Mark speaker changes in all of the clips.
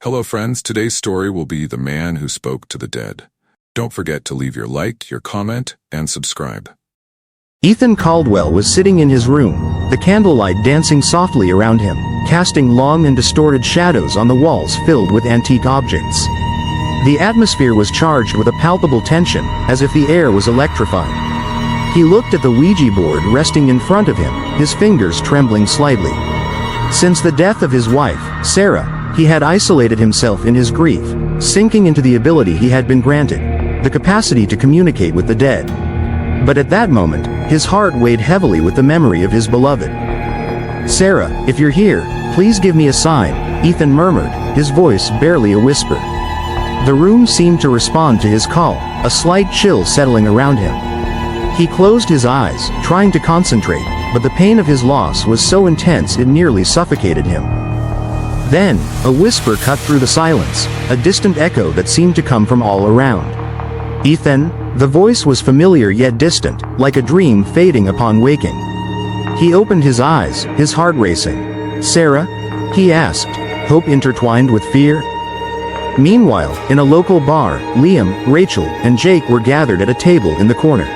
Speaker 1: Hello friends, today's story will be The Man Who Spoke to the Dead. Don't forget to leave your like, your comment, and subscribe.
Speaker 2: Ethan Caldwell was sitting in his room, the candlelight dancing softly around him, casting long and distorted shadows on the walls filled with antique objects. The atmosphere was charged with a palpable tension, as if the air was electrified. He looked at the Ouija board resting in front of him, his fingers trembling slightly. Since the death of his wife, Sarah, he had isolated himself in his grief, sinking into the ability he had been granted, the capacity to communicate with the dead. But at that moment, his heart weighed heavily with the memory of his beloved. "Sarah, if you're here, please give me a sign," Ethan murmured, his voice barely a whisper. The room seemed to respond to his call, a slight chill settling around him. He closed his eyes, trying to concentrate, but the pain of his loss was so intense it nearly suffocated him. Then, a whisper cut through the silence, a distant echo that seemed to come from all around. "Ethan?" The voice was familiar yet distant, like a dream fading upon waking. He opened his eyes, his heart racing. "Sarah?" he asked, hope intertwined with fear. Meanwhile, in a local bar, Liam, Rachel, and Jake were gathered at a table in the corner.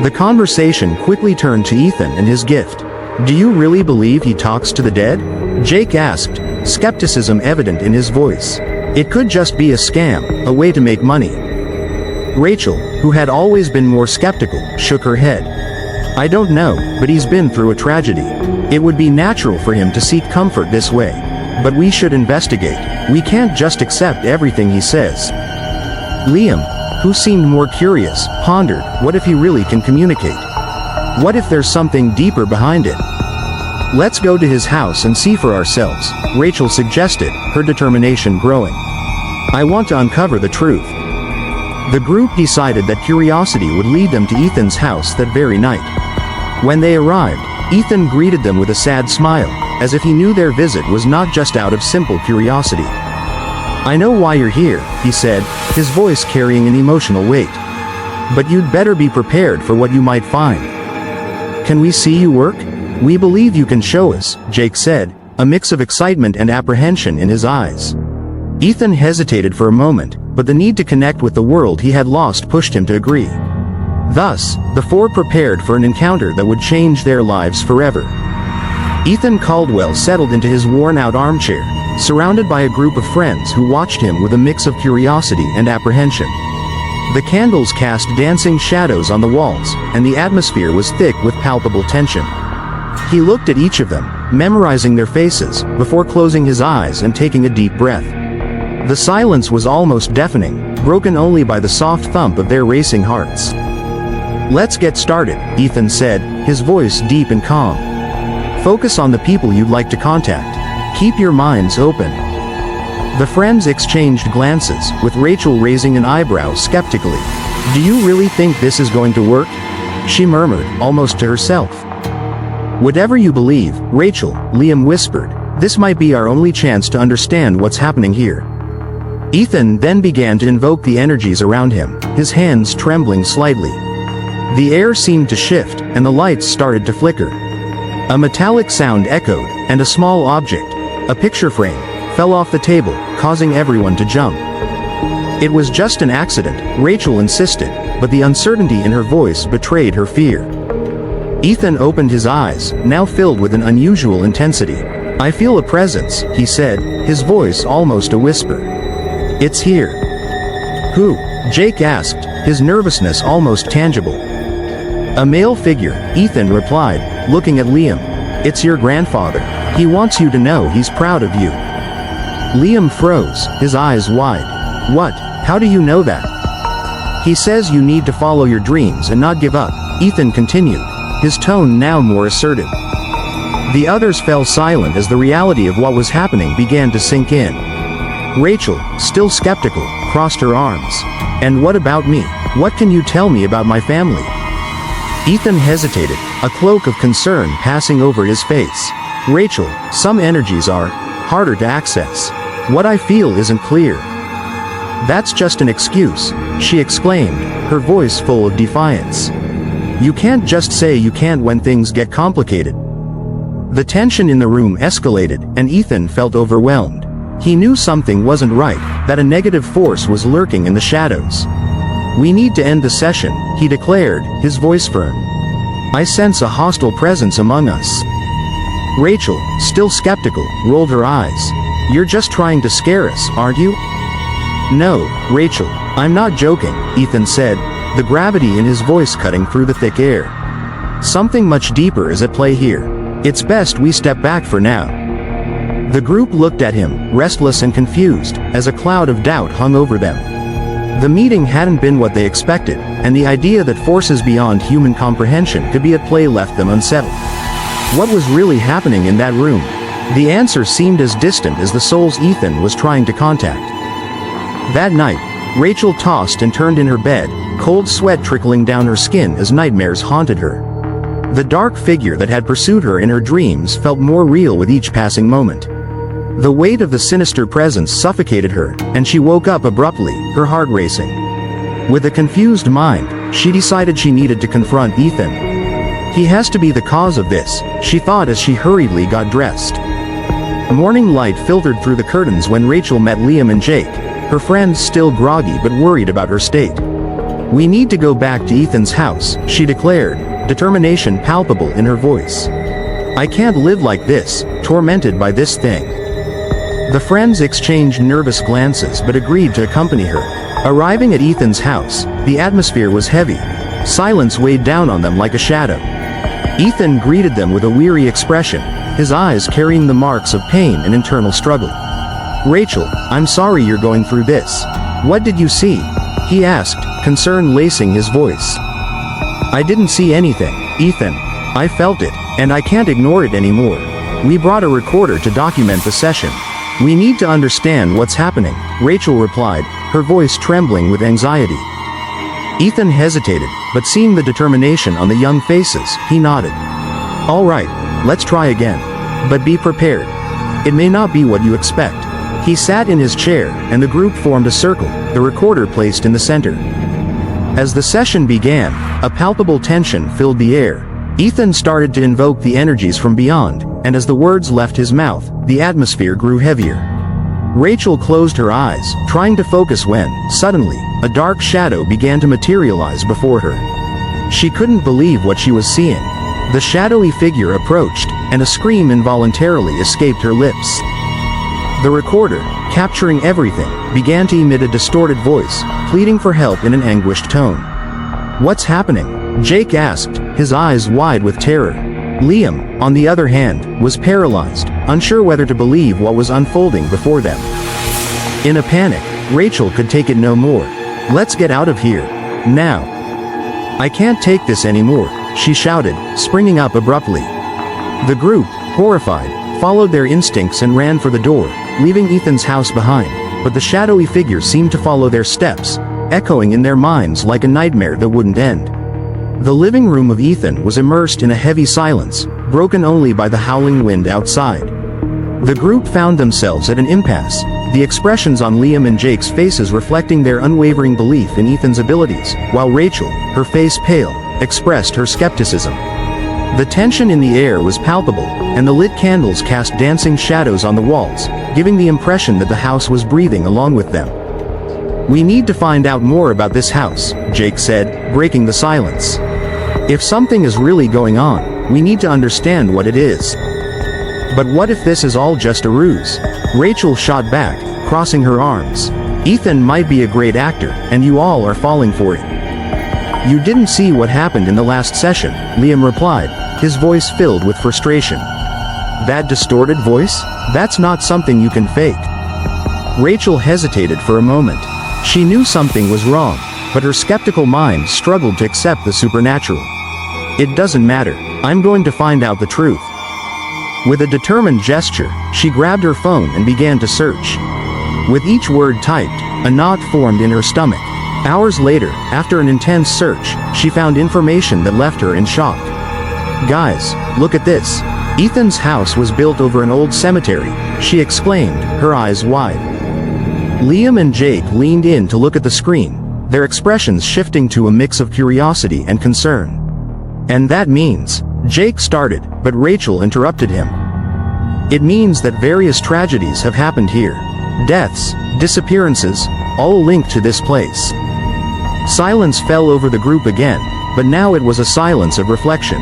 Speaker 2: The conversation quickly turned to Ethan and his gift. "Do you really believe he talks to the dead?" Jake asked, skepticism evident in his voice. "It could just be a scam, a way to make money." Rachel, who had always been more skeptical, shook her head. "I don't know, but he's been through a tragedy. It would be natural for him to seek comfort this way. But we should investigate. We can't just accept everything he says." Liam, who seemed more curious, pondered, what if he really can communicate? What if there's something deeper behind it? "Let's go to his house and see for ourselves," Rachel suggested, her determination growing. "I want to uncover the truth." The group decided that curiosity would lead them to Ethan's house that very night. When they arrived, Ethan greeted them with a sad smile, as if he knew their visit was not just out of simple curiosity. "I know why you're here," he said, his voice carrying an emotional weight. "But you'd better be prepared for what you might find." "Can we see you work? We believe you can show us," Jake said, a mix of excitement and apprehension in his eyes. Ethan hesitated for a moment, but the need to connect with the world he had lost pushed him to agree. Thus, the four prepared for an encounter that would change their lives forever. Ethan Caldwell settled into his worn-out armchair, surrounded by a group of friends who watched him with a mix of curiosity and apprehension. The candles cast dancing shadows on the walls, and the atmosphere was thick with palpable tension. He looked at each of them, memorizing their faces, before closing his eyes and taking a deep breath. The silence was almost deafening, broken only by the soft thump of their racing hearts. "Let's get started," Ethan said, his voice deep and calm. "Focus on the people you'd like to contact. Keep your minds open." The friends exchanged glances, with Rachel raising an eyebrow skeptically. "Do you really think this is going to work?" she murmured, almost to herself. "Whatever you believe, Rachel," Liam whispered, "this might be our only chance to understand what's happening here." Ethan then began to invoke the energies around him, his hands trembling slightly. The air seemed to shift, and the lights started to flicker. A metallic sound echoed, and a small object, a picture frame, fell off the table, causing everyone to jump. It was just an accident, Rachel insisted, but the uncertainty in her voice betrayed her fear. Ethan opened his eyes, now filled with an unusual intensity. "I feel a presence," he said, his voice almost a whisper. "It's here." "Who?" Jake asked, his nervousness almost tangible. "A male figure," Ethan replied, looking at Liam. "It's your grandfather. He wants you to know he's proud of you." Liam froze, his eyes wide. "What? How do you know that?" "He says you need to follow your dreams and not give up," Ethan continued, his tone now more assertive. The others fell silent as the reality of what was happening began to sink in. Rachel, still skeptical, crossed her arms. "And what about me? What can you tell me about my family?" Ethan hesitated, a cloak of concern passing over his face. "Rachel, some energies are harder to access. What I feel isn't clear." "That's just an excuse," she exclaimed, her voice full of defiance. "You can't just say you can't when things get complicated." The tension in the room escalated, and Ethan felt overwhelmed. He knew something wasn't right, that a negative force was lurking in the shadows. "We need to end the session," he declared, his voice firm. "I sense a hostile presence among us." Rachel, still skeptical, rolled her eyes. "You're just trying to scare us, aren't you?" "No, Rachel, I'm not joking," Ethan said, the gravity in his voice cutting through the thick air. "Something much deeper is at play here. It's best we step back for now." The group looked at him, restless and confused, as a cloud of doubt hung over them. The meeting hadn't been what they expected, and the idea that forces beyond human comprehension could be at play left them unsettled. What was really happening in that room? The answer seemed as distant as the souls Ethan was trying to contact. That night, Rachel tossed and turned in her bed, cold sweat trickling down her skin as nightmares haunted her. The dark figure that had pursued her in her dreams felt more real with each passing moment. The weight of the sinister presence suffocated her, and she woke up abruptly, her heart racing. With a confused mind, she decided she needed to confront Ethan. "He has to be the cause of this," she thought as she hurriedly got dressed. Morning light filtered through the curtains when Rachel met Liam and Jake, her friends still groggy but worried about her state. "We need to go back to Ethan's house," she declared, determination palpable in her voice. "I can't live like this, tormented by this thing." The friends exchanged nervous glances but agreed to accompany her. Arriving at Ethan's house, the atmosphere was heavy. Silence weighed down on them like a shadow. Ethan greeted them with a weary expression, his eyes carrying the marks of pain and internal struggle. "Rachel, I'm sorry you're going through this. What did you see?" he asked, concern lacing his voice. "I didn't see anything, Ethan. I felt it, and I can't ignore it anymore. We brought a recorder to document the session. We need to understand what's happening," Rachel replied, her voice trembling with anxiety. Ethan hesitated, but seeing the determination on the young faces, he nodded. "All right, let's try again. But be prepared. It may not be what you expect." He sat in his chair, and the group formed a circle, the recorder placed in the center. As the session began, a palpable tension filled the air. Ethan started to invoke the energies from beyond, and as the words left his mouth, the atmosphere grew heavier. Rachel closed her eyes, trying to focus when, suddenly, a dark shadow began to materialize before her. She couldn't believe what she was seeing. The shadowy figure approached, and a scream involuntarily escaped her lips. The recorder, capturing everything, began to emit a distorted voice, pleading for help in an anguished tone. "What's happening?" Jake asked, his eyes wide with terror. Liam, on the other hand, was paralyzed, unsure whether to believe what was unfolding before them. In a panic, Rachel could take it no more. "Let's get out of here. Now." "I can't take this anymore," she shouted, springing up abruptly. The group, horrified, followed their instincts and ran for the door, leaving Ethan's house behind, but the shadowy figure seemed to follow their steps, echoing in their minds like a nightmare that wouldn't end. The living room of Ethan was immersed in a heavy silence, broken only by the howling wind outside. The group found themselves at an impasse, the expressions on Liam and Jake's faces reflecting their unwavering belief in Ethan's abilities, while Rachel, her face pale, expressed her skepticism. The tension in the air was palpable, and the lit candles cast dancing shadows on the walls, giving the impression that the house was breathing along with them. "We need to find out more about this house," Jake said, breaking the silence. "If something is really going on, we need to understand what it is." "But what if this is all just a ruse?" Rachel shot back, crossing her arms. "Ethan might be a great actor, and you all are falling for it." "You didn't see what happened in the last session," Liam replied, his voice filled with frustration. "That distorted voice? That's not something you can fake." Rachel hesitated for a moment. She knew something was wrong, but her skeptical mind struggled to accept the supernatural. "It doesn't matter. I'm going to find out the truth." With a determined gesture, she grabbed her phone and began to search. With each word typed, a knot formed in her stomach. Hours later, after an intense search, she found information that left her in shock. "Guys, look at this. Ethan's house was built over an old cemetery," she exclaimed, her eyes wide. Liam and Jake leaned in to look at the screen, their expressions shifting to a mix of curiosity and concern. "And that means," Jake started, but Rachel interrupted him. "It means that various tragedies have happened here. Deaths, disappearances, all linked to this place. Silence fell over the group again, but now it was a silence of reflection.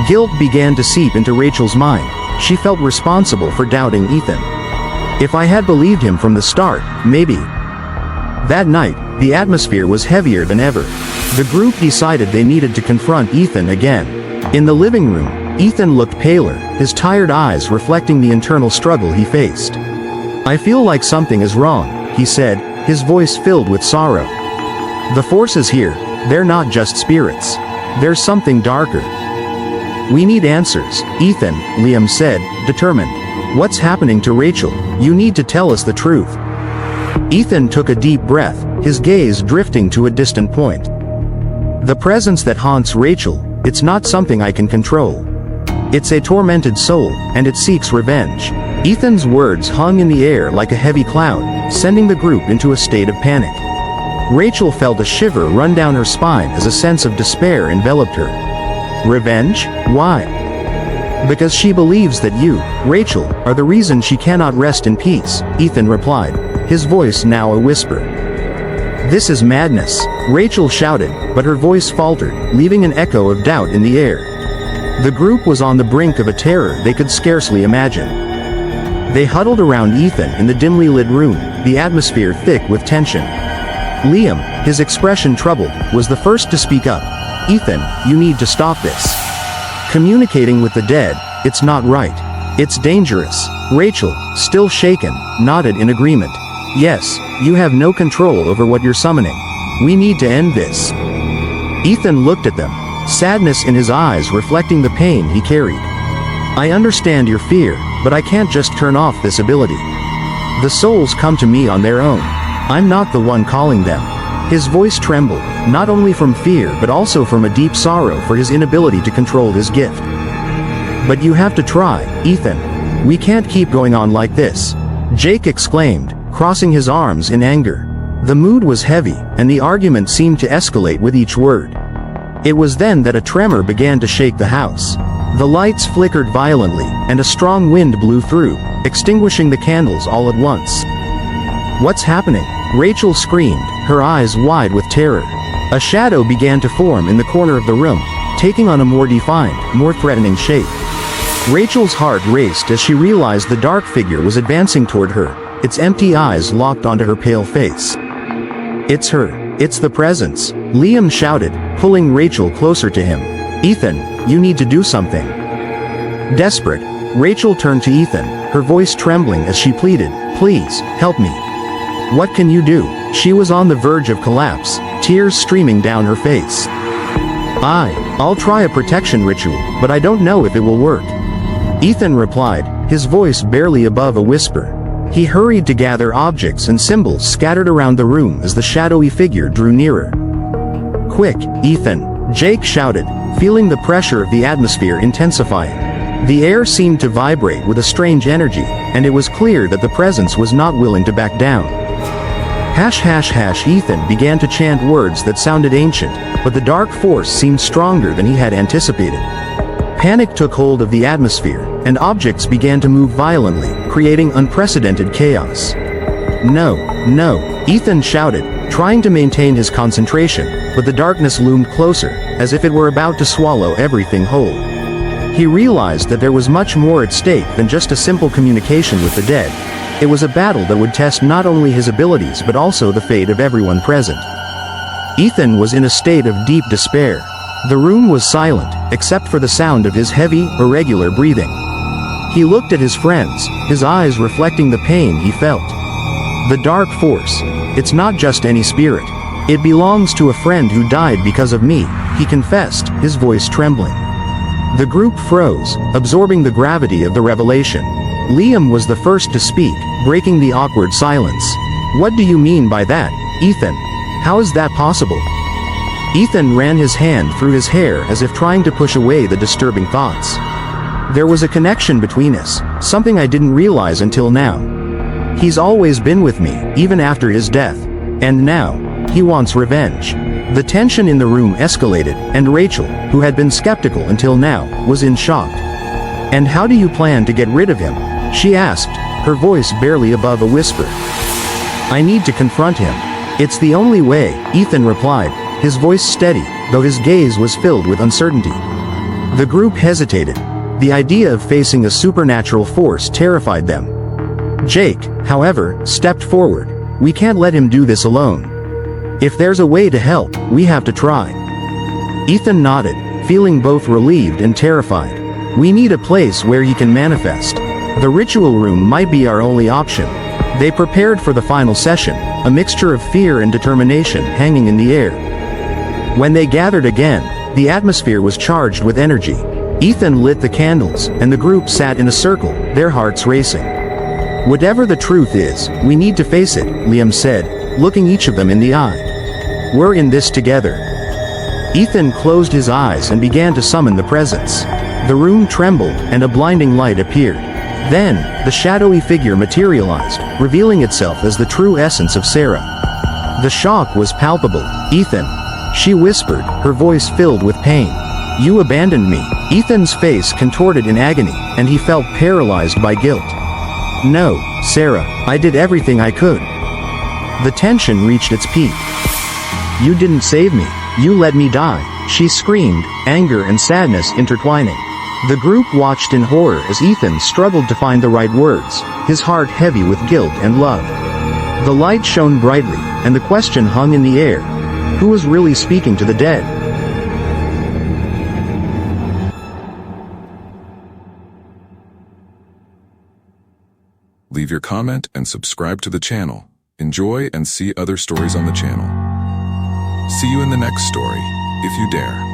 Speaker 2: Guilt began to seep into Rachel's mind. She felt responsible for doubting Ethan. If I had believed him from the start, maybe. That night, the atmosphere was heavier than ever. The group decided they needed to confront Ethan again. In the living room, Ethan looked paler, his tired eyes reflecting the internal struggle he faced. "I feel like something is wrong," he said, his voice filled with sorrow. "The forces here, they're not just spirits. There's something darker." "We need answers, Ethan," Liam said, determined. "What's happening to Rachel? You need to tell us the truth." Ethan took a deep breath, his gaze drifting to a distant point. "The presence that haunts Rachel, it's not something I can control. It's a tormented soul, and it seeks revenge." Ethan's words hung in the air like a heavy cloud, sending the group into a state of panic. Rachel felt a shiver run down her spine as a sense of despair enveloped her. "Revenge? Why?" "Because she believes that you, Rachel, are the reason she cannot rest in peace," Ethan replied, his voice now a whisper. "This is madness," Rachel shouted, but her voice faltered, leaving an echo of doubt in the air. The group was on the brink of a terror they could scarcely imagine. They huddled around Ethan in the dimly lit room, the atmosphere thick with tension. Liam, his expression troubled, was the first to speak up. "Ethan, you need to stop this. Communicating with the dead, it's not right. It's dangerous." Rachel, still shaken, nodded in agreement. "Yes, you have no control over what you're summoning. We need to end this." Ethan looked at them, sadness in his eyes reflecting the pain he carried. "I understand your fear, but I can't just turn off this ability. The souls come to me on their own. I'm not the one calling them." His voice trembled, not only from fear but also from a deep sorrow for his inability to control his gift. "But you have to try, Ethan. We can't keep going on like this," Jake exclaimed, crossing his arms in anger. The mood was heavy, and the argument seemed to escalate with each word. It was then that a tremor began to shake the house. The lights flickered violently, and a strong wind blew through, extinguishing the candles all at once. "What's happening?" Rachel screamed, her eyes wide with terror. A shadow began to form in the corner of the room, taking on a more defined, more threatening shape. Rachel's heart raced as she realized the dark figure was advancing toward her, its empty eyes locked onto her pale face. "It's her. It's the presence," Liam shouted, pulling Rachel closer to him. "Ethan, you need to do something." Desperate, Rachel turned to Ethan, her voice trembling as she pleaded, "Please, help me." "What can you do?" She was on the verge of collapse, tears streaming down her face. I'll try a protection ritual, but I don't know if it will work," Ethan replied, his voice barely above a whisper. He hurried to gather objects and symbols scattered around the room as the shadowy figure drew nearer. "Quick, Ethan," Jake shouted, feeling the pressure of the atmosphere intensifying. The air seemed to vibrate with a strange energy, and it was clear that the presence was not willing to back down. Ethan began to chant words that sounded ancient, but the dark force seemed stronger than he had anticipated. Panic took hold of the atmosphere, and objects began to move violently, creating unprecedented chaos. No, Ethan shouted, trying to maintain his concentration, but the darkness loomed closer, as if it were about to swallow everything whole. He realized that there was much more at stake than just a simple communication with the dead. It was a battle that would test not only his abilities but also the fate of everyone present. Ethan was in a state of deep despair. The room was silent, except for the sound of his heavy, irregular breathing. He looked at his friends, his eyes reflecting the pain he felt. The dark force. It's not just any spirit. It belongs to a friend who died because of me, he confessed, his voice trembling. The group froze, absorbing the gravity of the revelation. Liam was the first to speak, breaking the awkward silence. "What do you mean by that, Ethan? How is that possible?" Ethan ran his hand through his hair as if trying to push away the disturbing thoughts. "There was a connection between us, something I didn't realize until now. He's always been with me, even after his death. And now, he wants revenge." The tension in the room escalated, and Rachel, who had been skeptical until now, was in shock. "And how do you plan to get rid of him?" she asked, her voice barely above a whisper. "I need to confront him. It's the only way," Ethan replied, his voice steady, though his gaze was filled with uncertainty. The group hesitated. The idea of facing a supernatural force terrified them. Jake, however, stepped forward. "We can't let him do this alone. If there's a way to help, we have to try." Ethan nodded, feeling both relieved and terrified. "We need a place where he can manifest. The ritual room might be our only option." They prepared for the final session, a mixture of fear and determination hanging in the air. When they gathered again, the atmosphere was charged with energy. Ethan lit the candles, and the group sat in a circle, their hearts racing. "Whatever the truth is, we need to face it," Liam said, looking each of them in the eye. "We're in this together." Ethan closed his eyes and began to summon the presence. The room trembled, and a blinding light appeared. Then, the shadowy figure materialized, revealing itself as the true essence of Sarah. The shock was palpable. "Ethan," she whispered, her voice filled with pain. "You abandoned me." Ethan's face contorted in agony, and he felt paralyzed by guilt. "No, Sarah, I did everything I could." The tension reached its peak. "You didn't save me. You let me die," she screamed, anger and sadness intertwining. The group watched in horror as Ethan struggled to find the right words, his heart heavy with guilt and love. The light shone brightly, and the question hung in the air. Who was really speaking to the dead?
Speaker 1: Leave your comment and subscribe to the channel. Enjoy and see other stories on the channel. See you in the next story, if you dare.